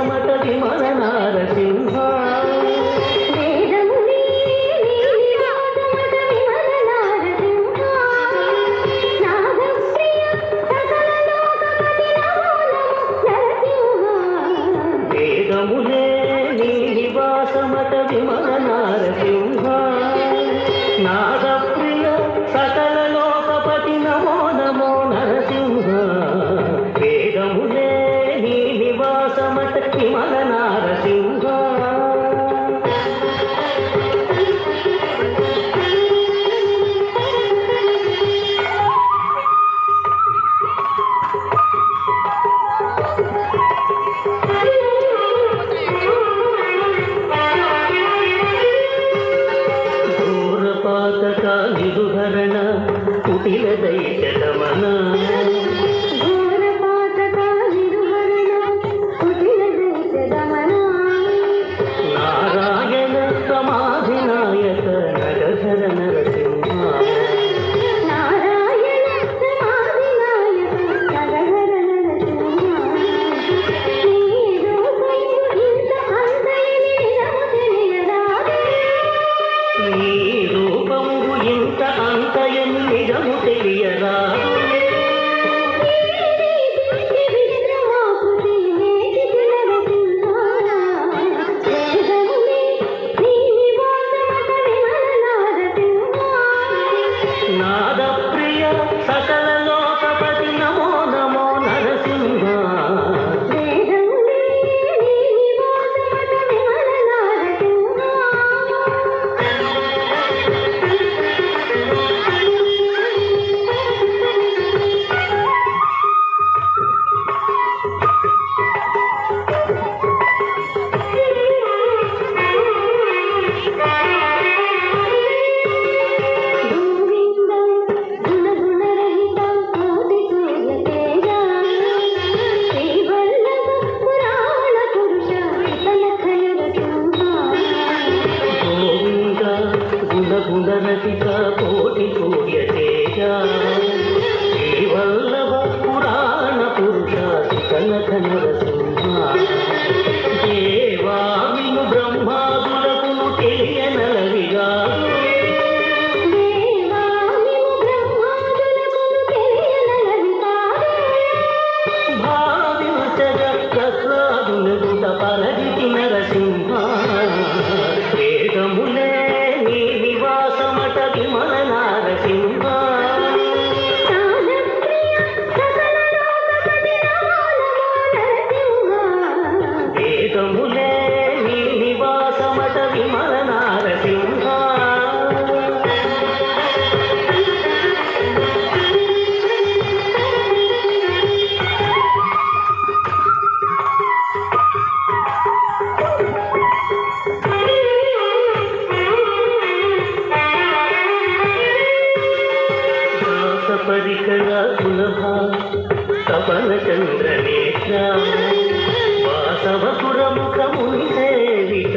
నివాసమట విమల నారసింహ వేదములే నీ నివాసమట విమల నారసింహ నాగప్రియ సకల లోకపతి నమో నమో నరసింహ వేదములే నీ నివాసమట విమల నారసింహ నిరుహరణ కుటిల దైత్యదమన నారాయణ సమాధినాయక నరధర నరసింహ ఇంత అంతయని నిజము తెలియరా నాదప్రియ సకల లోకపతి నమో నమో నరసింహ గుణరసిక కోటి సూర్య తేజ శ్రీవల్లభ పురాణ పురుష కనక నరసింహ దేవా విను బ్రహ్మాదులకును తెలియనలవిగా భావించగ ప్రసాదునుట పరదితి నరసింహ వేదములే నివాసమట విమల నారసింహ వేదములే నీ నివాసమట విమల నారసింహ పరికర సులభ తపన చంద్రనేత్ర వాసవపురముఖముని సేవిత